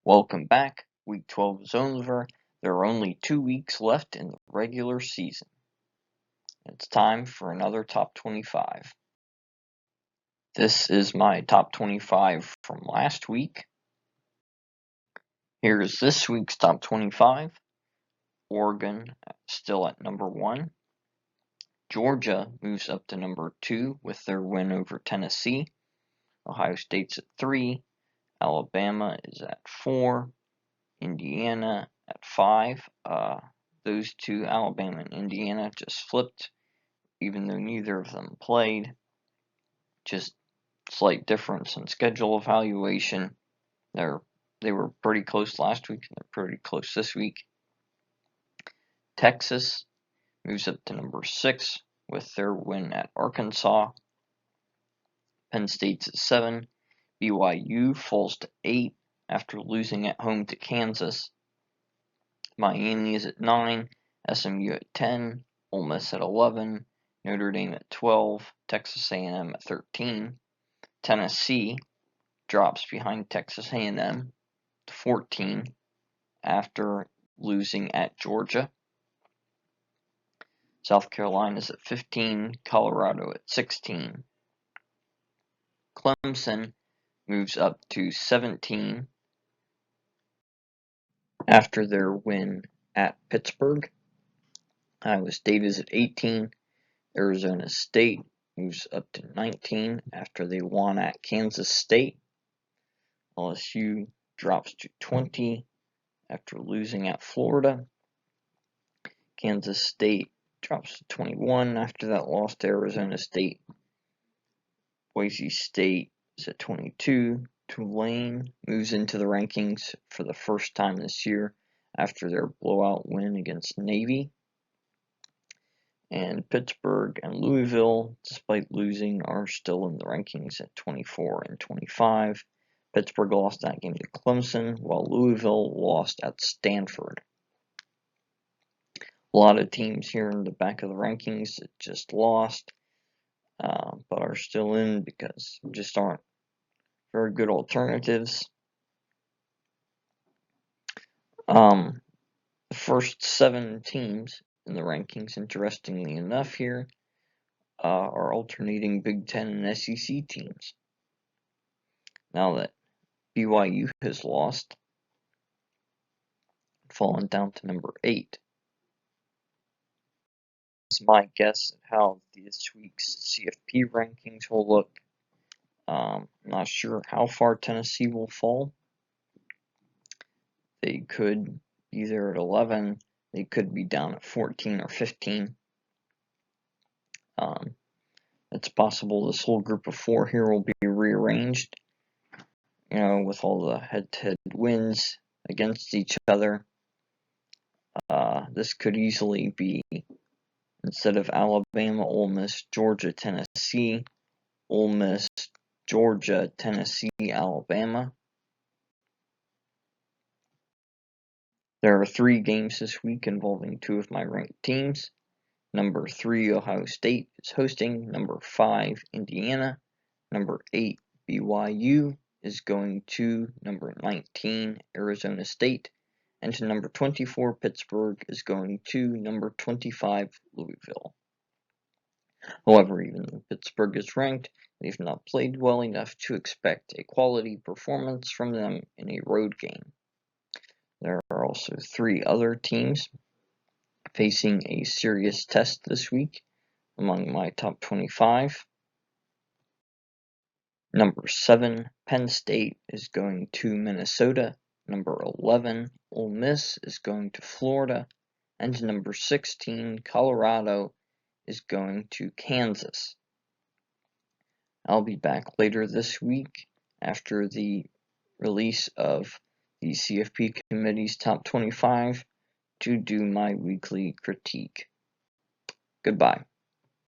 Welcome back. Week 12 is over. There are only 2 weeks left in the regular season. It's time for another Top 25. This is my Top 25 from last week. Here's this week's Top 25. Oregon still at number 1. Georgia moves up to number 2 with their win over Tennessee. Ohio State's at 3. Alabama is at 4. Indiana at 5. Those two, Alabama and Indiana, just flipped, even though neither of them played. Just slight difference in schedule evaluation. They were pretty close last week, and they're pretty close this week. Texas moves up to number 6 with their win at Arkansas. Penn State's at 7. BYU falls to 8 after losing at home to Kansas. Miami is at 9, SMU at 10, Ole Miss at 11, Notre Dame at 12, Texas A&M at 13. Tennessee drops behind Texas A&M to 14 after losing at Georgia. South Carolina is at 15, Colorado at 16. Clemson moves up to 17 after their win at Pittsburgh. Iowa State is at 18. Arizona State moves up to 19 after they won at Kansas State. LSU drops to 20 after losing at Florida. Kansas State drops to 21 after that loss to Arizona State. Boise State is at 22. Tulane moves into the rankings for the first time this year after their blowout win against Navy. And Pittsburgh and Louisville, despite losing, are still in the rankings at 24 and 25. Pittsburgh lost that game to Clemson, while Louisville lost at Stanford. A lot of teams here in the back of the rankings that just lost, but are still in because just aren't very good alternatives. The first 7 teams in the rankings, interestingly enough here, are alternating Big Ten and SEC teams. Now that BYU has lost, fallen down to number 8. It's my guess at how this week's CFP rankings will look. Not sure how far Tennessee will fall. They could be there at 11. They could be down at 14 or 15. It's possible this whole group of 4 here will be rearranged, with all the head-to-head wins against each other. This could easily be, instead of Alabama, Ole Miss, Georgia, Tennessee, Ole Miss, Georgia, Tennessee, Alabama. There are 3 games this week involving 2 of my ranked teams. Number 3, Ohio State is hosting. Number 5, Indiana. Number 8, BYU is going to number 19, Arizona State. And to number 24, Pittsburgh is going to number 25, Louisville. However, even though Pittsburgh is ranked, they've not played well enough to expect a quality performance from them in a road game. There are also 3 other teams facing a serious test this week among my top 25. Number 7, Penn State is going to Minnesota. Number 11, Ole Miss is going to Florida. And number 16, Colorado is going to Kansas. I'll be back later this week after the release of the CFP Committee's Top 25 to do my weekly critique. Goodbye.